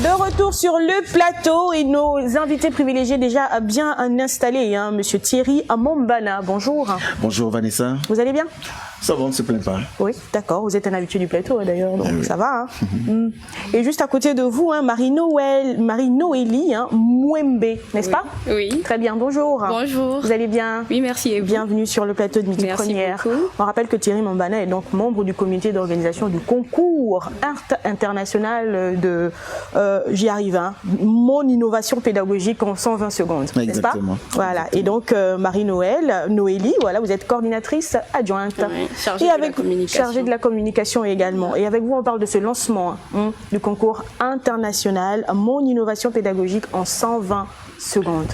De retour sur le plateau et nos invités privilégiés déjà bien installés, hein, Monsieur Thierry Amombana. Bonjour. Bonjour Vanessa. Vous allez bien? Ça va, on ne se plaint pas. Oui, d'accord. Vous êtes un habitué du plateau d'ailleurs, donc oui. Ça va. Hein. Et juste à côté de vous, hein, Marie-Noélie Mwembe, n'est-ce pas? Oui. Très bien, bonjour. Bonjour. Vous allez bien? Oui, merci. Et vous? Bienvenue sur le plateau de Midi Première. On rappelle que Thierry Amombana est donc membre du comité d'organisation du concours international de, j'y arrive, hein, mon innovation pédagogique en 120 secondes, n'est-ce pas? Voilà. Et donc Marie-Noélie, voilà, vous êtes coordinatrice adjointe. Oui. Chargée de la communication également. Et avec vous, on parle de ce lancement du concours international Mon innovation pédagogique en 120 secondes.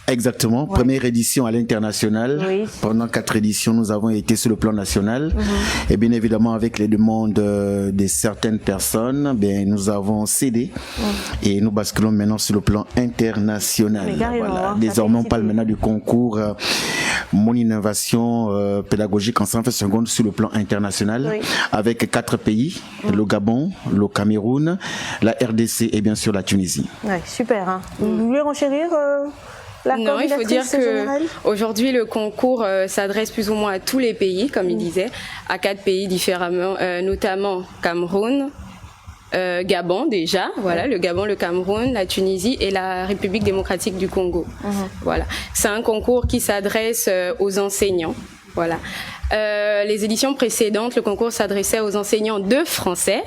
Exactement, ouais. Première édition à l'international. Oui. Pendant 4 éditions, nous avons été sur le plan national. Et bien évidemment, avec les demandes de certaines personnes, bien, nous avons cédé et nous basculons maintenant sur le plan international. Voilà. Désormais, on parle maintenant du concours Mon innovation pédagogique en 120 secondes sur le plan international, avec 4 pays, le Gabon, le Cameroun, la RDC et bien sûr la Tunisie. Ouais, super. Hein. Vous voulez renchérir non, il faut dire qu'aujourd'hui, le concours s'adresse plus ou moins à tous les pays, comme il disait, à 4 pays différemment, notamment Cameroun, Gabon déjà, voilà, le Gabon, le Cameroun, la Tunisie et la République démocratique du Congo. Voilà. C'est un concours qui s'adresse aux enseignants. Voilà. Les éditions précédentes, le concours s'adressait aux enseignants de français.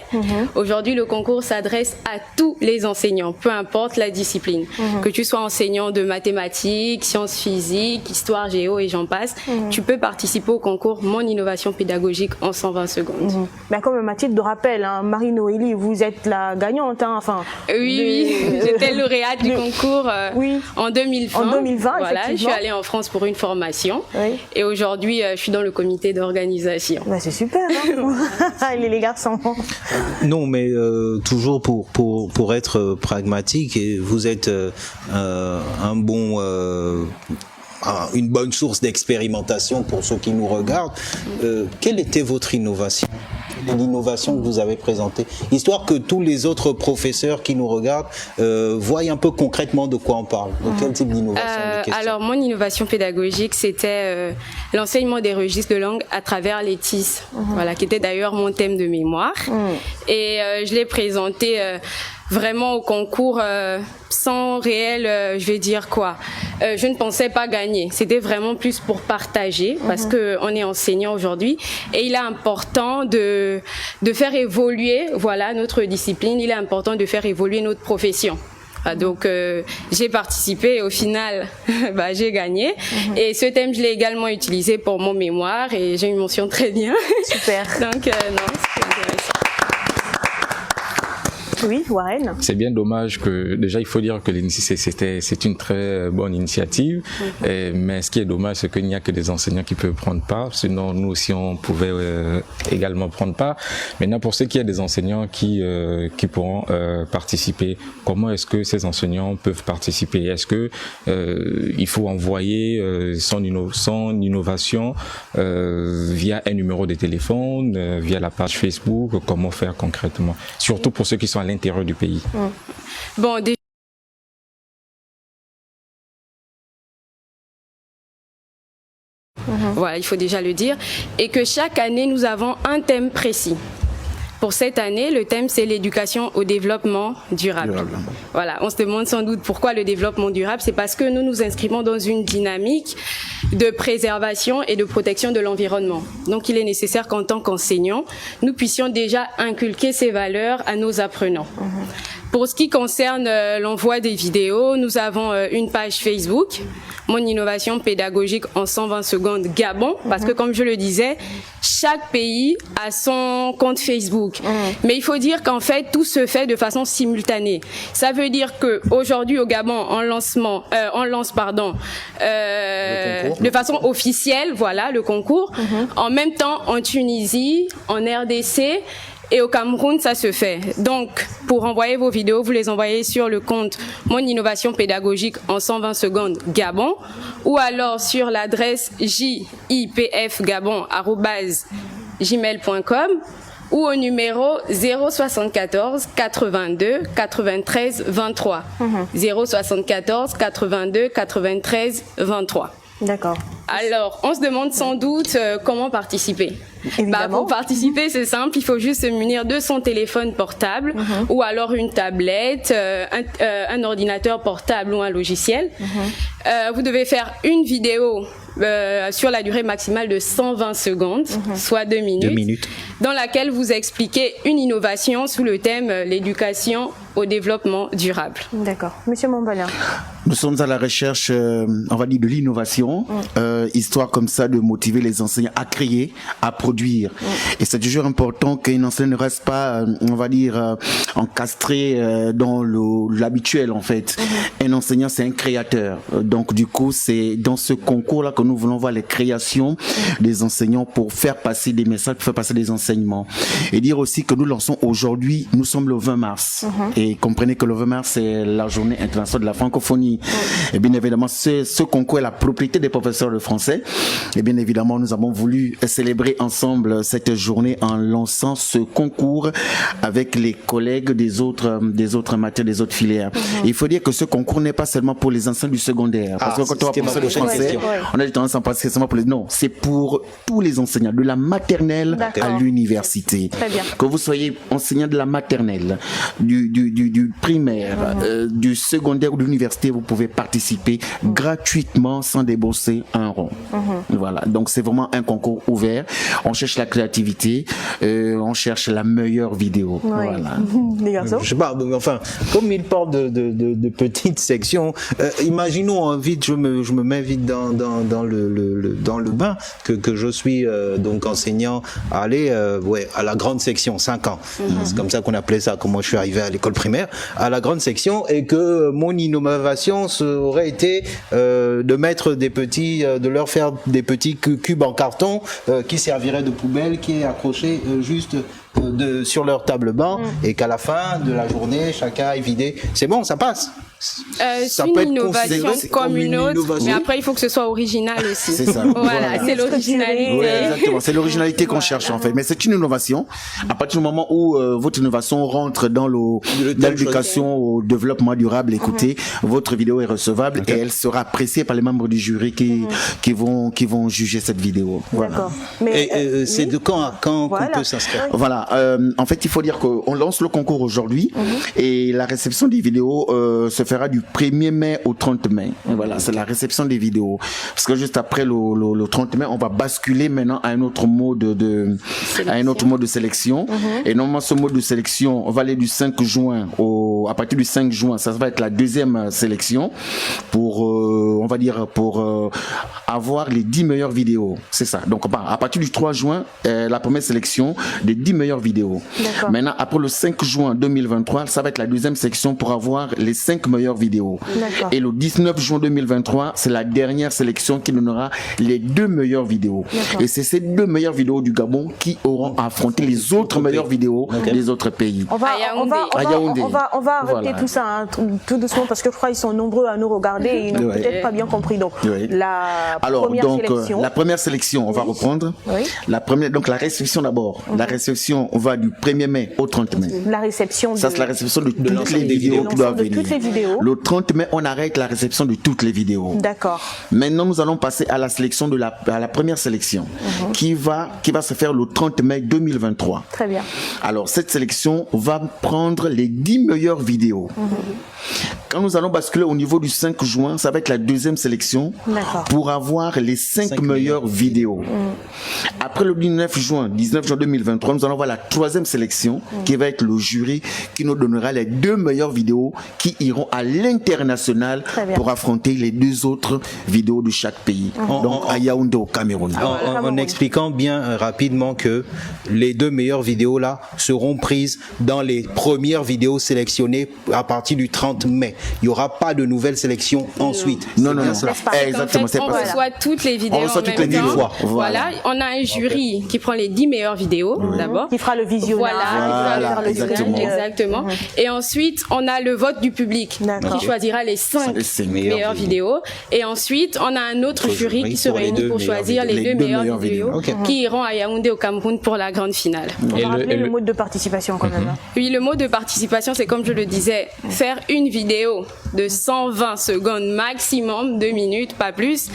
Aujourd'hui, le concours s'adresse à tous les enseignants, peu importe la discipline. Que tu sois enseignant de mathématiques, sciences physiques, histoire, géo et j'en passe, tu peux participer au concours Mon innovation pédagogique en 120 secondes. Ben, comme Mathilde de rappel, hein, Marie-Noélie, vous êtes la gagnante. Hein, enfin, oui, j'étais lauréate du concours en 2020. En 2020, voilà, je suis allée en France pour une formation et aujourd'hui, je suis dans le comité d'organisation. Bah c'est super, hein. les garçons. Non, mais toujours pour être pragmatique, et vous êtes une bonne source d'expérimentation pour ceux qui nous regardent. Quelle était votre innovation? L'innovation que vous avez présentée, histoire que tous les autres professeurs qui nous regardent voient un peu concrètement de quoi on parle. De quel type d'innovation? Alors, mon innovation pédagogique, c'était l'enseignement des registres de langue à travers les TIS, voilà, qui était d'ailleurs mon thème de mémoire. Et je l'ai présenté vraiment au concours sans réel, je vais dire quoi. Je ne pensais pas gagner. C'était vraiment plus pour partager parce que on est enseignant aujourd'hui et il est important de faire évoluer, voilà, notre discipline. Il est important de faire évoluer notre profession. Donc j'ai participé et au final j'ai gagné et ce thème je l'ai également utilisé pour mon mémoire et j'ai une mention très bien. Super. Donc non, c'est intéressant. Oui, Warren. C'est bien dommage que, déjà il faut dire que c'est une très bonne initiative, mais ce qui est dommage c'est qu'il n'y a que des enseignants qui peuvent prendre part, sinon nous aussi on pouvait également prendre part. Maintenant pour ceux qui sont des enseignants qui pourront participer, comment est-ce que ces enseignants peuvent participer? Est-ce que il faut envoyer son innovation via un numéro de téléphone, via la page Facebook? Comment faire concrètement? Surtout pour ceux qui sont à l'intérieur du pays. Bon, voilà, il faut déjà le dire. Et que chaque année, nous avons un thème précis. Pour cette année, le thème, c'est l'éducation au développement durable. Voilà, on se demande sans doute pourquoi le développement durable. C'est parce que nous nous inscrivons dans une dynamique de préservation et de protection de l'environnement. Donc, il est nécessaire qu'en tant qu'enseignants, nous puissions déjà inculquer ces valeurs à nos apprenants. Pour ce qui concerne l'envoi des vidéos, nous avons une page Facebook, Mon innovation pédagogique en 120 secondes Gabon, parce que comme je le disais, chaque pays a son compte Facebook. Mais il faut dire qu'en fait, tout se fait de façon simultanée. Ça veut dire que aujourd'hui au Gabon, on lance de façon officielle, voilà, le concours. En même temps, en Tunisie, en RDC. Et au Cameroun, ça se fait. Donc, pour envoyer vos vidéos, vous les envoyez sur le compte Mon innovation pédagogique en 120 secondes Gabon ou alors sur l'adresse jipfgabon@gmail.com ou au numéro 074 82 93 23. 074 82 93 23. D'accord. Alors, on se demande sans doute comment participer. Pour participer, c'est simple, il faut juste se munir de son téléphone portable ou alors une tablette, un ordinateur portable ou un logiciel. Vous devez faire une vidéo sur la durée maximale de 120 secondes, soit 2 minutes, 2 minutes, dans laquelle vous expliquez une innovation sous le thème l'éducation au développement durable. D'accord. Monsieur Mombalin. Nous sommes à la recherche, on va dire, de l'innovation, histoire comme ça de motiver les enseignants à créer, à produire. Et c'est toujours important qu'un enseignant ne reste pas, on va dire, encastré dans l'habituel, en fait. Un enseignant, c'est un créateur. Donc, du coup, c'est dans ce concours-là que nous voulons voir les créations des enseignants pour faire passer des messages, pour faire passer des enseignements. Et dire aussi que nous lançons aujourd'hui, nous sommes le 20 mars. Et comprenez que le 20 mars, c'est la journée internationale de la francophonie. Et bien évidemment, ce concours est la propriété des professeurs de français. Et bien évidemment, nous avons voulu célébrer ensemble cette journée en lançant ce concours avec les collègues des autres matières, des autres filières. Et il faut dire que ce concours n'est pas seulement pour les enseignants du secondaire. Parce que quand on va professeur de français, on a tendance à penser seulement pour les... Non, c'est pour tous les enseignants, de la maternelle à l'université. Que vous soyez enseignant de la maternelle, du primaire, du secondaire ou de l'université, vous pouvez participer gratuitement sans débourser un rond. Voilà, donc c'est vraiment un concours ouvert. On cherche la créativité, on cherche la meilleure vidéo. Voilà. Les garçons. Je sais pas, enfin, comme il parle de petites sections, imaginons vite, je me mets vite dans le bain que je suis donc enseignant à aller à la grande section 5 ans. C'est comme ça qu'on appelait ça quand moi je suis arrivé à l'école primaire, à la grande section, et que mon innovation aurait été de leur faire des petits cubes en carton qui serviraient de poubelle, qui est accroché juste sur leur table-banc, et qu'à la fin de la journée, chacun est vidé. C'est bon, ça passe. Ça peut être une innovation comme une autre, mais après il faut que ce soit original aussi. C'est ça. Voilà, c'est l'originalité. Oui, exactement. C'est l'originalité qu'on cherche en fait. Mais c'est une innovation. À partir du moment où votre innovation rentre dans l'éducation au développement durable, écoutez, votre vidéo est recevable et elle sera appréciée par les membres du jury qui vont juger cette vidéo. Voilà. D'accord. Mais c'est de quand à quand qu'on peut s'inscrire? Voilà. En fait, il faut dire qu'on lance le concours aujourd'hui et la réception des vidéos se fera du 1er mai au 30 mai. Et voilà, c'est la réception des vidéos. Parce que juste après le 30 mai, on va basculer maintenant à un autre mode de sélection. Et normalement, ce mode de sélection, on va aller du 5 juin à partir du 5 juin, ça va être la deuxième sélection pour, on va dire, pour avoir les 10 meilleures vidéos. C'est ça. Donc, à partir du 3 juin, la première sélection des 10 meilleures vidéos. Maintenant, après le 5 juin 2023, ça va être la deuxième section pour avoir les 5 meilleures vidéos. Et le 19 juin 2023, c'est la dernière sélection qui donnera les 2 meilleures vidéos. Et c'est ces 2 meilleures vidéos du Gabon qui auront affronté les autres meilleures vidéos des autres pays. On va arrêter tout ça tout doucement parce que je crois qu'ils sont nombreux à nous regarder et ils n'ont peut-être pas bien compris. Donc, la première sélection, on va reprendre. La première, donc la réception d'abord. La réception, on va du 1er mai au 30 mai. La réception. Ça, c'est la réception de toutes les vidéos qui doivent venir. Le 30 mai, on arrête la réception de toutes les vidéos. D'accord. Maintenant, nous allons passer à la sélection à la première sélection qui va se faire le 30 mai 2023. Très bien. Alors, cette sélection va prendre les 10 meilleures vidéos. Quand nous allons basculer au niveau du 5 juin, ça va être la deuxième sélection pour avoir les 5 meilleures vidéos. Après le 19 juin 2023, nous allons voir la troisième sélection qui va être le jury qui nous donnera les 2 meilleures vidéos qui iront à l'international pour affronter les 2 autres vidéos de chaque pays. Donc à Yaoundé au Cameroun. En expliquant bien rapidement que les 2 meilleures vidéos là seront prises dans les premières vidéos sélectionnées à partir du 30 mai. il n'y aura pas de nouvelle sélection ensuite. Non. Exactement. En fait, on reçoit toutes les vidéos en même temps. Voilà. On a un jury qui prend les 10 meilleures vidéos d'abord. Qui fera le visionnage. Voilà, exactement. Et ensuite, on a le vote du public qui choisira les 5 meilleures vidéos. Et ensuite, on a un autre jury qui se réunit pour choisir les 2 meilleures vidéos qui iront à Yaoundé au Cameroun pour la grande finale. On va rappeler le mode de participation quand même. Oui, le mode de participation, c'est comme je le disais, faire une vidéo de 120 secondes maximum, 2 minutes, pas plus.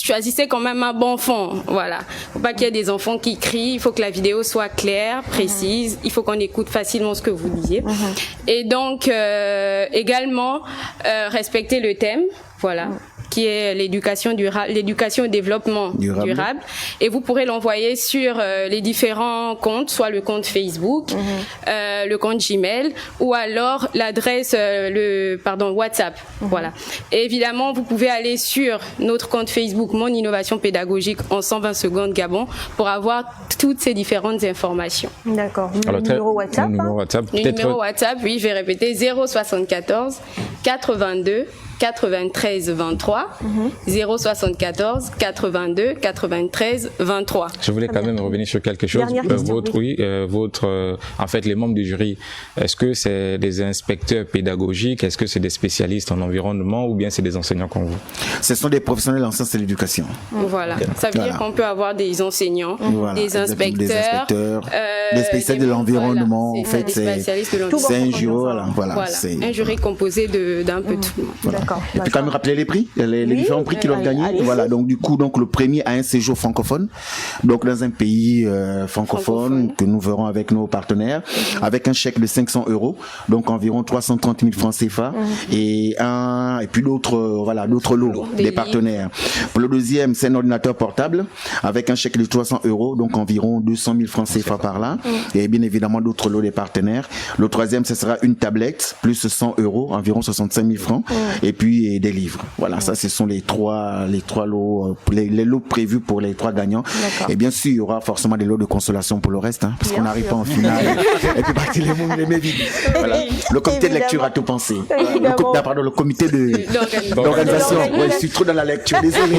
Choisissez quand même un bon fond. Voilà. Faut pas qu'il y ait des enfants qui crient. Il faut que la vidéo soit claire, précise. Il faut qu'on écoute facilement ce que vous disiez. Et donc, également, respecter le thème. Voilà. Qui est l'éducation au développement durable. Et vous pourrez l'envoyer sur les différents comptes, soit le compte Facebook, le compte Gmail, ou alors l'adresse, WhatsApp. Voilà. Et évidemment, vous pouvez aller sur notre compte Facebook, Mon Innovation Pédagogique en 120 secondes Gabon, pour avoir toutes ces différentes informations. D'accord. Le numéro WhatsApp. Le numéro WhatsApp, oui, je vais répéter, 074 82 93 23 074 82 93 23. Je voulais quand même revenir sur quelque chose. En fait, les membres du jury, est-ce que c'est des inspecteurs pédagogiques, est-ce que c'est des spécialistes en environnement ou bien c'est des enseignants comme vous? Ce sont des professionnels en sciences de l'éducation. Voilà. Ça veut dire qu'on peut avoir des enseignants, des inspecteurs, des spécialistes de l'environnement. En fait, c'est un jury. Un jury composé d'un peu tout. Voilà. Et puis quand même rappeler les prix, les différents prix qu'ils ont gagnés. Voilà, donc du coup, le premier a un séjour francophone, donc dans un pays francophone que nous verrons avec nos partenaires, avec un chèque de 500 €, donc environ 330 000 francs CFA, et puis d'autres lots des partenaires. Pour le deuxième, c'est un ordinateur portable avec un chèque de 300 €, donc environ 200 000 francs CFA par là, et bien évidemment d'autres lots des partenaires. Le troisième, ce sera une tablette plus 100 €, environ 65 000 francs, et puis des livres. Voilà, ça ce sont les trois lots, les lots prévus pour les 3 gagnants. Et bien sûr, il y aura forcément des lots de consolation pour le reste, parce qu'on n'arrive pas en finale. Et puis partir les mains vides. Voilà. Le comité de lecture a tout pensé. Le comité d'organisation. Ouais, je suis trop dans la lecture, désolé.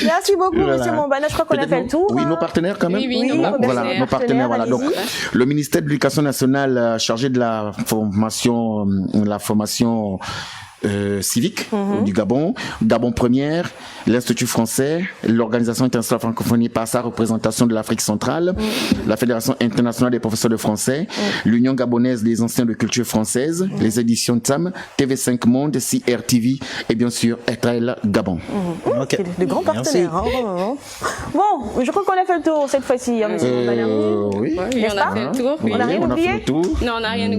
Merci beaucoup, Monsieur Mombana. Je crois qu'on a fait le tour. Oui, nos partenaires quand même. Oui, nos partenaires. Voilà. Donc, le ministère de l'Éducation nationale chargé de la formation civique du Gabon Première, l'Institut français, l'Organisation internationale francophonie par sa représentation de l'Afrique centrale, la Fédération internationale des professeurs de français, l'Union gabonaise des anciens de culture française, les éditions TAM, TV5 Monde, CRTV et bien sûr RTL Gabon. De grands partenaires. Bon, je crois qu'on a fait le tour cette fois-ci, monsieur Mombana. Oui, on a fait le tour. On n'a rien oublié? Non, on n'a rien oublié.